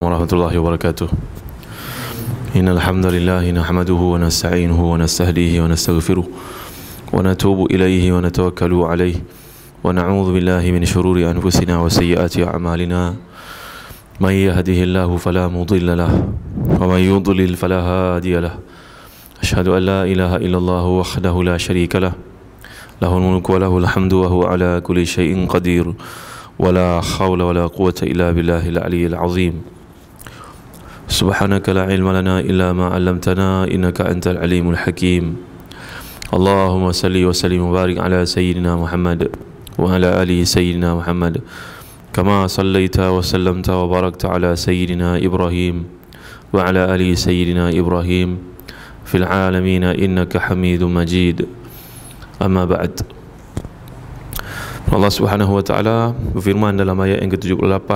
ورحمة الله وبركاته. إن الحمد لله نحمده ونستعينه ونستهديه ونستغفره ونتوب إليه ونتوكل عليه ونعوذ بالله من شرور أنفسنا وسيئات أعمالنا. من يهده الله فلا مضل له ومن يضلل فلا هادي له. أشهد أن لا إله إلا الله وحده لا شريك له له الملك وله الحمد وهو على كل شيء قدير ولا حول ولا قوة إلا بالله العلي العظيم. سبحانك لا علم لنا إلا ما علمتنا إنك أنت العليم الحكيم. اللهم صل وسلم وبارك على سيدنا محمد وعلى آل سيدنا محمد كما صليت وسلمت وباركت على سيدنا إبراهيم وعلى آل سيدنا إبراهيم في العالمين إنك حميد مجيد. أما بعد. Allah Subhanahu wa taala berfirman dalam ayat yang ke-78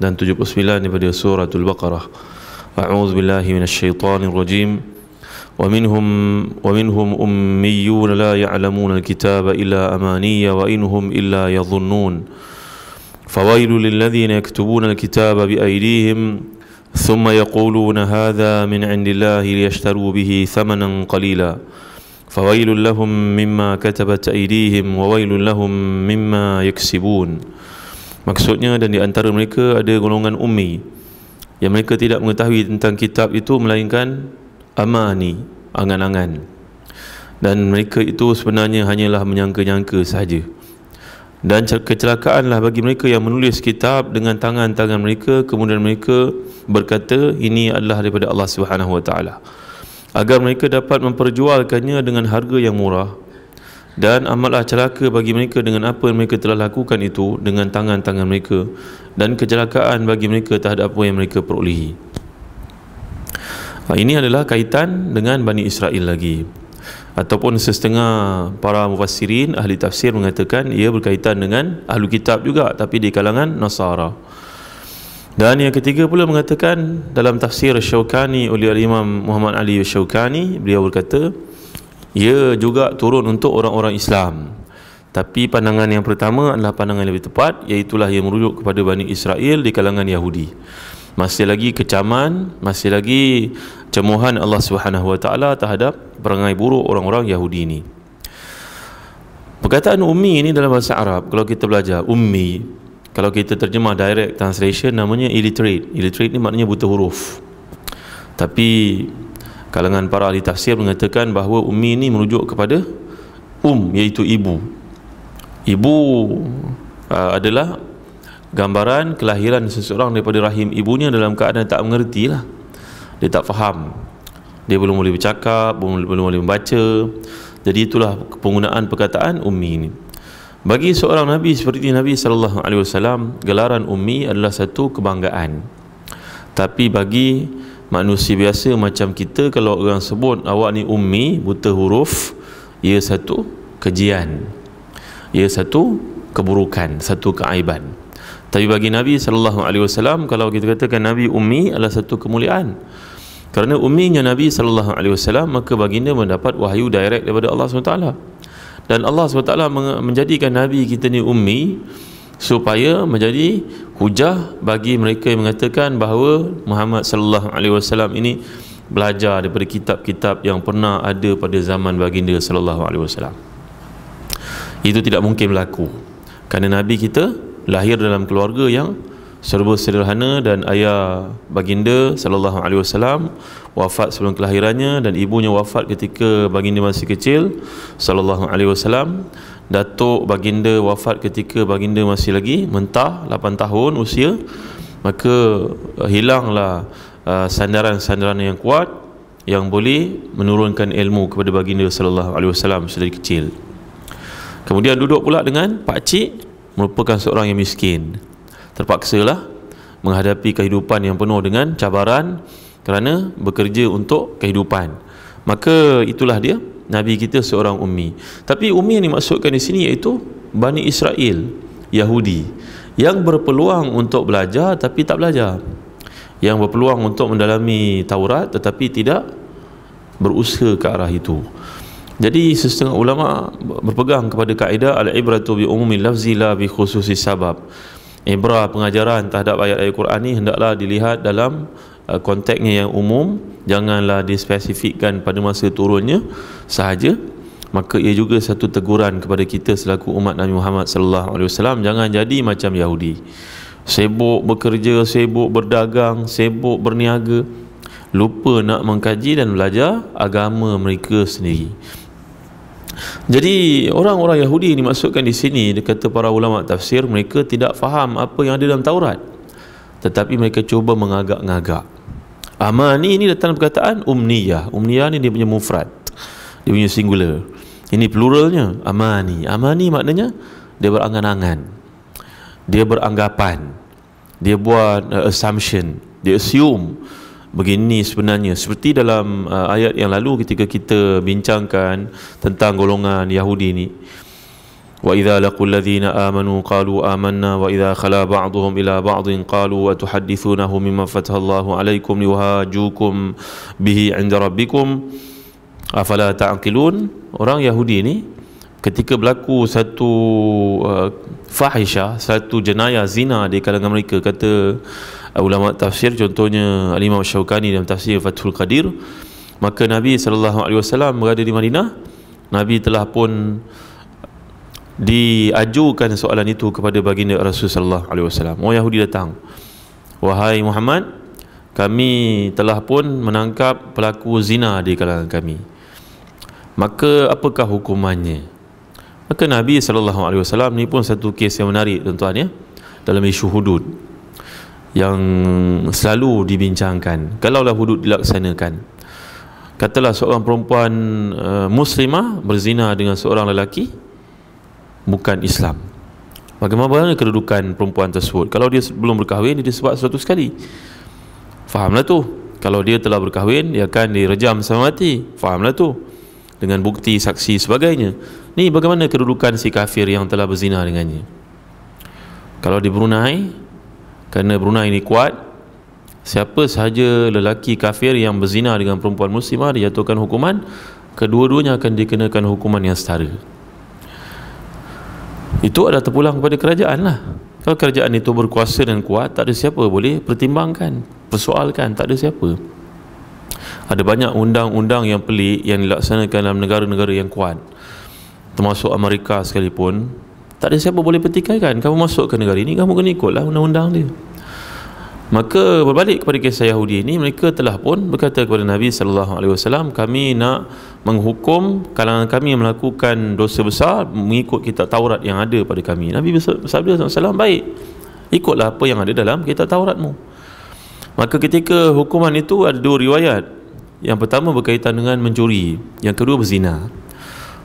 dan 79 daripada suratul Baqarah. A'udzu billahi minasyaitonir rajim. Wa minhum ummiyun la ya'lamuna al-kitaba illa amaniya wa inhum illa yadhunnun. Fawailul lil ladzina yaktubuna al-kitaba bi aydihim thumma yaquluna hadha min 'indillahi liyashtaru bihi thamanan qalila. Fawailul lahum mimma katabat aydihim wa wailul lahum mimma yaksibun. Maksudnya, dan di antara mereka ada golongan ummi yang mereka tidak mengetahui tentang kitab itu melainkan amani, angan-angan, dan mereka itu sebenarnya hanyalah menyangka-nyangka sahaja. Dan kecelakaanlah bagi mereka yang menulis kitab dengan tangan-tangan mereka, kemudian mereka berkata ini adalah daripada Allah Subhanahu wa taala, agar mereka dapat memperjualkannya dengan harga yang murah. Dan amatlah celaka bagi mereka dengan apa yang mereka telah lakukan itu dengan tangan-tangan mereka, dan kecelakaan bagi mereka terhadap apa yang mereka perolehi. Ini adalah kaitan dengan Bani Israel lagi, ataupun setengah para mufassirin ahli tafsir mengatakan ia berkaitan dengan ahlu kitab juga, tapi di kalangan Nasara. Dan yang ketiga pula mengatakan dalam tafsir Syaukani oleh Imam Muhammad Ali Syaukani, beliau berkata ia juga turun untuk orang-orang Islam. Tapi pandangan yang pertama adalah pandangan yang lebih tepat, iaitulah yang merujuk kepada Bani Israel di kalangan Yahudi. Masih lagi kecaman, masih lagi cemohan Allah Subhanahu wa taala terhadap perangai buruk orang-orang Yahudi ini. Perkataan ummi ini dalam bahasa Arab, kalau kita belajar ummi, kalau kita terjemah direct translation, namanya illiterate. Illiterate ni maknanya buta huruf. Tapi kalangan para ahli tafsir mengatakan bahawa ummi ini merujuk kepada iaitu ibu. Ibu adalah gambaran kelahiran seseorang daripada rahim ibunya dalam keadaan tak mengerti lah. Dia tak faham, dia belum boleh bercakap, belum boleh membaca. Jadi itulah penggunaan perkataan ummi ini. Bagi seorang Nabi seperti Nabi SAW, gelaran ummi adalah satu kebanggaan. Tapi bagi manusia biasa macam kita, kalau orang sebut awak ni ummi, buta huruf, ia satu kejian, ia satu keburukan, satu keaiban. Tapi bagi Nabi SAW, kalau kita katakan Nabi ummi adalah satu kemuliaan. Kerana umminya Nabi SAW, maka baginda mendapat wahyu direct daripada Allah SWT. Dan Allah SWT menjadikan Nabi kita ni ummi supaya menjadi hujah bagi mereka yang mengatakan bahawa Muhammad sallallahu alaihi wasallam ini belajar daripada kitab-kitab yang pernah ada pada zaman baginda sallallahu alaihi wasallam. Itu tidak mungkin berlaku, kerana Nabi kita lahir dalam keluarga yang serba sederhana, dan ayah baginda sallallahu alaihi wasallam wafat sebelum kelahirannya, dan ibunya wafat ketika baginda masih kecil sallallahu alaihi wasallam. Datuk baginda wafat ketika baginda masih lagi mentah 8 tahun usia. Maka hilanglah sandaran-sandaran yang kuat yang boleh menurunkan ilmu kepada baginda sallallahu alaihi wasallam sedari kecil. Kemudian duduk pula dengan pak cik, merupakan seorang yang miskin. Terpaksalah menghadapi kehidupan yang penuh dengan cabaran kerana bekerja untuk kehidupan. Maka itulah dia, Nabi kita seorang ummi. Tapi ummi yang dimaksudkan di sini iaitu Bani Israel, Yahudi, yang berpeluang untuk belajar tapi tak belajar, yang berpeluang untuk mendalami Taurat tetapi tidak berusaha ke arah itu. Jadi setengah ulama berpegang kepada kaedah al-ibratu bi umumil lafzi la bi khususis sabab. ibrah pengajaran terhadap ayat-ayat Quran ni hendaklah dilihat dalam konteksnya yang umum, janganlah dispesifikkan pada masa turunnya sahaja. Maka ia juga satu teguran kepada kita selaku umat Nabi Muhammad sallallahu alaihi wasallam, jangan jadi macam Yahudi, sibuk bekerja, sibuk berdagang, sibuk berniaga, lupa nak mengkaji dan belajar agama mereka sendiri. Jadi orang-orang Yahudi dimaksudkan di sini, kata para ulama tafsir, mereka tidak faham apa yang ada dalam Taurat, tetapi mereka cuba mengagak-ngagak. Amani ini datang perkataan umniyah. Umniyah ni dia punya mufrad, dia punya singular. Ini pluralnya amani. Amani maknanya dia berangan-angan, dia beranggapan, dia buat assumption, dia assume begini sebenarnya. Seperti dalam ayat yang lalu ketika kita bincangkan tentang golongan Yahudi ni, wa idza laqul ladzina amanu qalu amanna wa idza khala ba'dhum ila ba'dhin qalu atuhaddithunahu mimma fatahallahu alaikum liwahajukum bihi 'inda rabbikum afala ta'qilun. Orang Yahudi ni ketika berlaku satu fahisyah, satu jenayah zina di kalangan mereka, kata ulama tafsir, contohnya Al-Imam Syaukani dalam tafsir Fathul Qadir, maka Nabi SAW berada di Madinah. Nabi telah pun diajukan soalan itu kepada baginda Rasulullah SAW. Orang Yahudi datang, wahai Muhammad, kami telah pun menangkap pelaku zina di kalangan kami, maka apakah hukumannya? Maka Nabi SAW ni pun satu kes yang menarik tuan-tuan ya, dalam isu hudud yang selalu dibincangkan. Kalaulah hudud dilaksanakan, katalah seorang perempuan muslimah berzina dengan seorang lelaki bukan Islam, bagaimana kedudukan perempuan tersebut? Kalau dia belum berkahwin, dia disebut 100 kali, fahamlah tu. Kalau dia telah berkahwin, dia akan direjam sama mati, fahamlah tu, dengan bukti, saksi sebagainya. Ni bagaimana kedudukan si kafir yang telah berzina dengannya? Kalau di Brunei, kerana Brunei ini kuat, siapa sahaja lelaki kafir yang berzina dengan perempuan muslimah dijatuhkan hukuman, kedua-duanya akan dikenakan hukuman yang setara. Itu adalah terpulang kepada kerajaan lah. Kalau kerajaan itu berkuasa dan kuat, tak ada siapa boleh pertimbangkan, persoalkan, tak ada siapa. Ada banyak undang-undang yang pelik yang dilaksanakan dalam negara-negara yang kuat, termasuk Amerika sekalipun, tak ada siapa boleh pertikaikan. Kamu masuk ke negara ini, kamu kena ikutlah undang-undang dia. Maka berbalik kepada kisah Yahudi ini, mereka telah pun berkata kepada Nabi SAW, kami nak menghukum kalangan kami yang melakukan dosa besar mengikut kitab Taurat yang ada pada kami. Nabi bersabda SAW, baik, ikutlah apa yang ada dalam kitab Tauratmu. Maka ketika hukuman itu ada dua riwayat. Yang pertama berkaitan dengan mencuri, yang kedua berzina.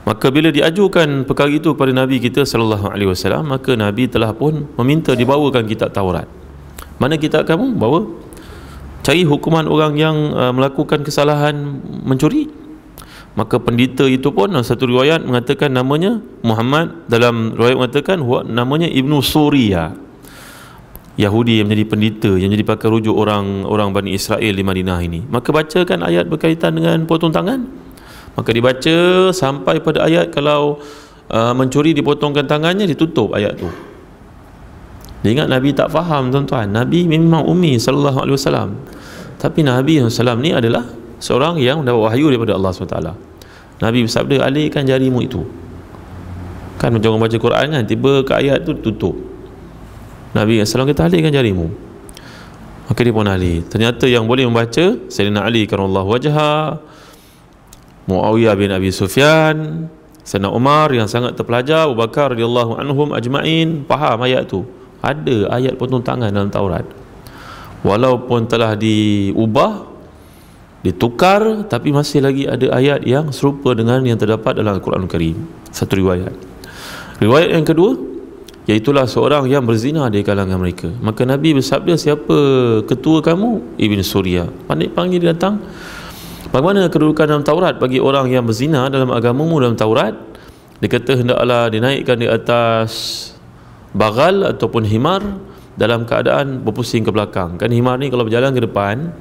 Maka bila diajukan perkara itu kepada Nabi kita SAW, maka Nabi telah pun meminta dibawakan kitab Taurat. Mana kitab kamu? Bawa. Cari hukuman orang yang melakukan kesalahan mencuri. Maka pendeta itu pun dalam satu riwayat mengatakan namanya Muhammad, dalam riwayat mengatakan namanya Ibnu Suriya, Yahudi yang menjadi pendeta, yang jadi pakai rujuk orang Bani Israel di Madinah ini. Maka bacakan ayat berkaitan dengan potong tangan. Maka dibaca sampai pada ayat kalau mencuri dipotongkan tangannya, ditutup ayat tu. Dia ingat Nabi tak faham tuan-tuan. Nabi memang ummi sallallahu alaihi wasallam. Tapi Nabi SAW ni adalah seorang yang mendapat wahyu daripada Allah SWT. Nabi bersabda, alihkan jarimu itu. Kan macam orang baca Quran kan, tiba ke ayat tu tutup. Nabi SAW kata, alihkan jarimu. Maka dia pun alih. Ternyata yang boleh membaca Sayyidina Ali karramallahu wajhah, Muawiyah bin Abi Sufyan, Sayyidina Umar yang sangat terpelajar, Abu Bakar radhiyallahu anhum ajma'in, faham ayat tu. Ada ayat potong tangan dalam Taurat. Walaupun telah diubah, ditukar, tapi masih lagi ada ayat yang serupa dengan yang terdapat dalam Al-Quran Al-Karim. Satu riwayat. Riwayat yang kedua, iaitulah seorang yang berzina di kalangan mereka. Maka Nabi bersabda, siapa ketua kamu? Ibn Surya. Panggil dia datang. Bagaimana kedudukan dalam Taurat bagi orang yang berzina dalam agamamu dalam Taurat? Dia kata hendaklah dinaikkan di atas bagal ataupun himar dalam keadaan berpusing ke belakang. Kan himar ni kalau berjalan ke depan,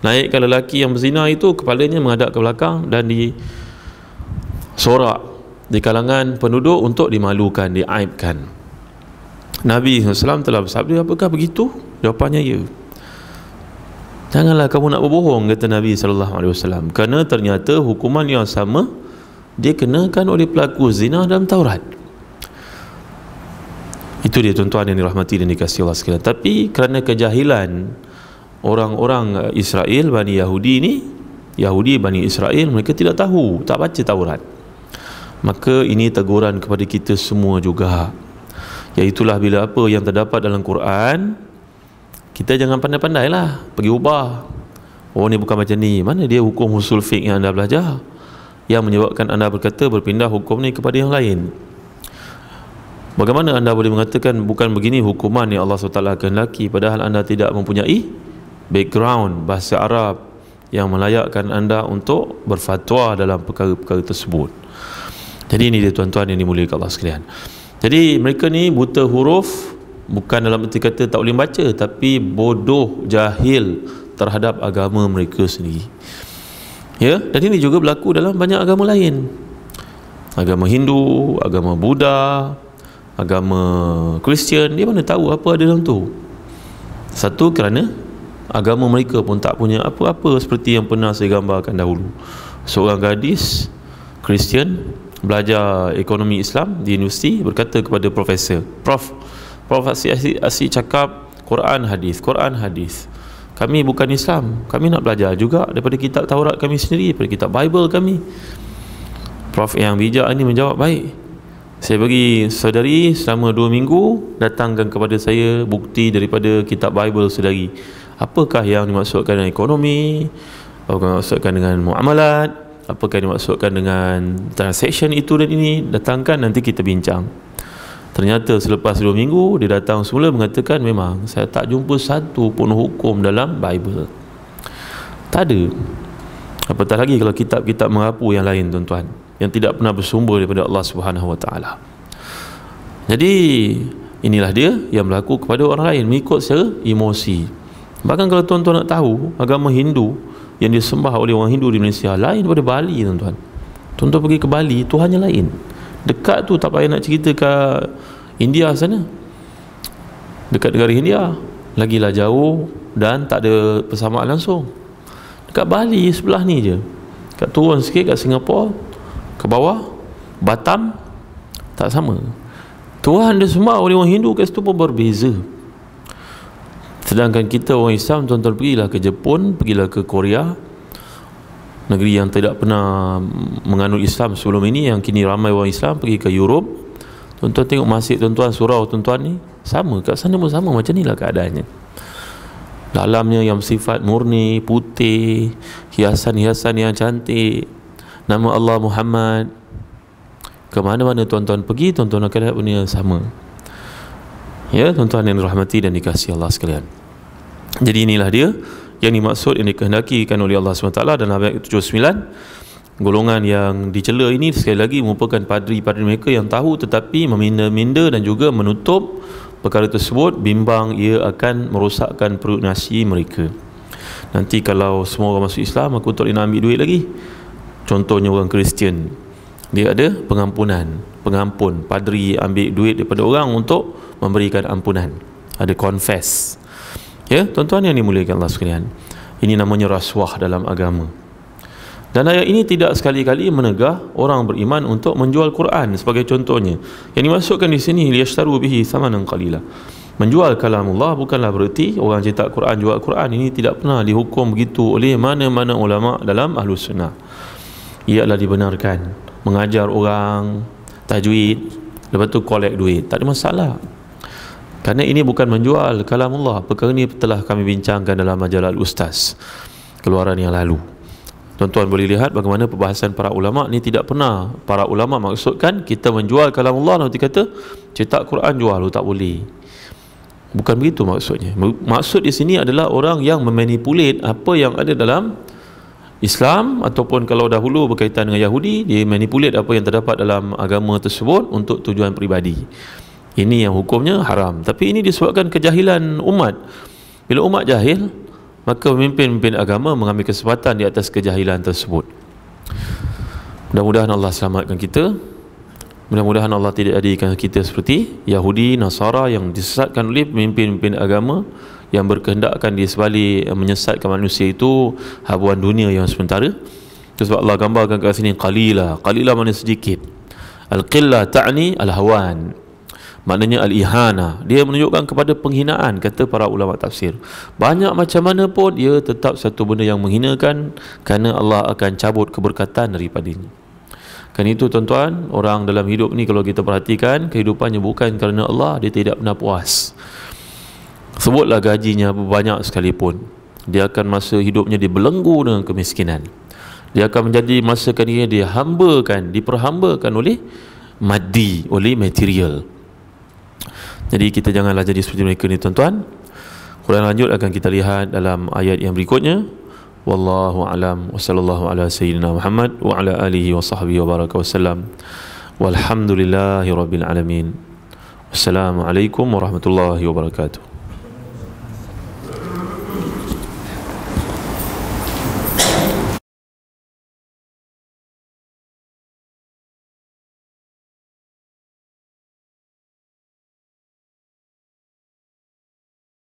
naikkan lelaki yang berzina itu, kepalanya menghadap ke belakang dan disorak di kalangan penduduk untuk dimalukan, diaibkan. Nabi SAW telah bersabda, apakah begitu? Jawapannya ya. Janganlah kamu nak berbohong, kata Nabi SAW, kerana ternyata hukuman yang sama dia kenakan oleh pelaku zina dalam Taurat. Itu dia tuan-tuan yang dirahmati dan dikasihi Allah sekalian. Tapi kerana kejahilan orang-orang Israel, Bani Yahudi ni, Yahudi Bani Israel, mereka tidak tahu, tak baca Taurat. Maka ini teguran kepada kita semua juga, iaitulah bila apa yang terdapat dalam Quran, kita jangan pandai-pandai lah pergi ubah. Oh ni bukan macam ni. Mana dia hukum usul fiqh yang anda belajar yang menyebabkan anda berkata berpindah hukum ni kepada yang lain? Bagaimana anda boleh mengatakan bukan begini hukuman yang Allah SWT kehendaki, padahal anda tidak mempunyai background bahasa Arab yang melayakkan anda untuk berfatwa dalam perkara-perkara tersebut. Jadi ini dia tuan-tuan yang dimuliakan Allah sekalian. Jadi mereka ni buta huruf, bukan dalam erti kata tak boleh baca, tapi bodoh, jahil terhadap agama mereka sendiri. Ya, dan ini juga berlaku dalam banyak agama lain. Agama Hindu, agama Buddha, agama Kristian, dia mana tahu apa ada dalam tu? Satu, kerana agama mereka pun tak punya apa-apa seperti yang pernah saya gambarkan dahulu. Seorang gadis Kristian belajar ekonomi Islam di universiti, berkata kepada profesor, Prof asyik cakap Quran hadis, Quran hadis. Kami bukan Islam, kami nak belajar juga daripada kitab Taurat kami sendiri, daripada kitab Bible kami. Prof yang bijak ini menjawab, baik, saya bagi saudari selama 2 minggu datangkan kepada saya bukti daripada kitab Bible saudari. Apakah yang dimaksudkan dengan ekonomi, apakah dimaksudkan dengan muamalat, apakah dimaksudkan dengan transaction itu dan ini, datangkan, nanti kita bincang. Ternyata selepas 2 minggu dia datang semula mengatakan, memang saya tak jumpa satu pun hukum dalam Bible. Tak ada. Apatah lagi kalau kitab-kitab merapu yang lain, tuan-tuan, yang tidak pernah bersumber daripada Allah Subhanahu Wa Taala. Jadi inilah dia yang berlaku kepada orang lain, mengikut secara emosi. Bahkan kalau tuan-tuan nak tahu, agama Hindu yang disembah oleh orang Hindu di Malaysia lain daripada Bali, tuan-tuan. Tuan-tuan pergi ke Bali, Tuhannya lain. Dekat tu, tak payah nak cerita ke India sana, dekat negara India lagilah jauh dan tak ada persamaan langsung. Dekat Bali sebelah ni je, kat turun sikit kat Singapura ke bawah, Batam, tak sama. Tuhan dia sembah oleh orang Hindu kat situ pun berbeza. Sedangkan kita orang Islam, tuan-tuan pergilah ke Jepun, pergilah ke Korea, negeri yang tidak pernah menganut Islam sebelum ini, yang kini ramai orang Islam. Pergi ke Europe, tuan-tuan tengok masjid, tuan-tuan, surau tuan-tuan ni sama, kat sana pun sama, macam inilah keadaannya. Dalamnya yang bersifat murni, putih, hiasan-hiasan yang cantik, nama Allah Muhammad. Ke mana-mana tuan-tuan pergi, tuan-tuan akan lihat benda yang sama. Ya, tuan-tuan yang dirahmati dan dikasihi Allah sekalian. Jadi inilah dia yang dimaksud, yang dikehendakikan oleh Allah SWT dalam ayat 79. Golongan yang dicela ini sekali lagi merupakan padri-padri mereka yang tahu tetapi meminda-minda dan juga menutup perkara tersebut, bimbang ia akan merosakkan perut nasi mereka. Nanti kalau semua orang masuk Islam, aku tak boleh nak ambil duit lagi. Contohnya orang Kristian, dia ada pengampun, padri ambil duit daripada orang untuk memberikan ampunan, ada confess. Ya, tuan-tuan yang dimuliakan Allah sekalian, ini namanya rasuah dalam agama. Dan ayat ini tidak sekali-kali menegah orang beriman untuk menjual Quran sebagai contohnya. Yang dimaksudkan di sini, liyashtaru bihi thamanan qalila. Menjual kalamullah bukanlah bererti orang cetak Quran jual Quran. Ini tidak pernah dihukum begitu oleh mana-mana ulama dalam Ahlus Sunnah. Ia adalah dibenarkan mengajar orang tajwid, lepas tu collect duit, tak ada masalah. Kerana ini bukan menjual kalamullah. Perkara ini telah kami bincangkan dalam majalah Al-Ustaz keluaran yang lalu. Tuan-tuan boleh lihat bagaimana perbahasan para ulama ni. Tidak pernah para ulama maksudkan kita menjual kalamullah, nanti kata cetak Quran jual, tak boleh. Bukan begitu maksudnya. Maksud di sini adalah orang yang memanipulate apa yang ada dalam Islam, ataupun kalau dahulu berkaitan dengan Yahudi, dia manipulate apa yang terdapat dalam agama tersebut untuk tujuan peribadi. Ini yang hukumnya haram. Tapi ini disebabkan kejahilan umat. Bila umat jahil, maka pemimpin-pemimpin agama mengambil kesempatan di atas kejahilan tersebut. Mudah-mudahan Allah selamatkan kita Mudah-mudahan Allah tidak jadikan kita seperti Yahudi, Nasara yang disesatkan oleh pemimpin-pemimpin agama yang berkehendakkan di sebalik menyesatkan manusia itu habuan dunia yang sementara. Sebab Allah gambarkan kat sini qalila. Qalila makna sedikit. Al-qillah ta'ni al-hawan. Maknanya al-ihana. Dia menunjukkan kepada penghinaan, kata para ulama tafsir. Banyak macam mana pun dia tetap satu benda yang menghinakan, kerana Allah akan cabut keberkatan daripadanya. Kan itu tuan-tuan, orang dalam hidup ni kalau kita perhatikan, kehidupannya bukan kerana Allah, dia tidak pernah puas. Sebutlah gajinya banyak sekalipun, dia akan masa hidupnya dibelenggu dengan kemiskinan. Dia akan menjadi masa dia dihambakan, diperhambakan oleh maddi, oleh material. Jadi kita janganlah jadi seperti mereka ni tuan-tuan. Kemudian lanjut akan kita lihat dalam ayat yang berikutnya. Wallahu a'lam wa sallallahu ala sayyidina Muhammad wa ala alihi wa sahbihi wa baraka wasallam. Walhamdulillahi rabbil alamin. Wassalamualaikum warahmatullahi wabarakatuh.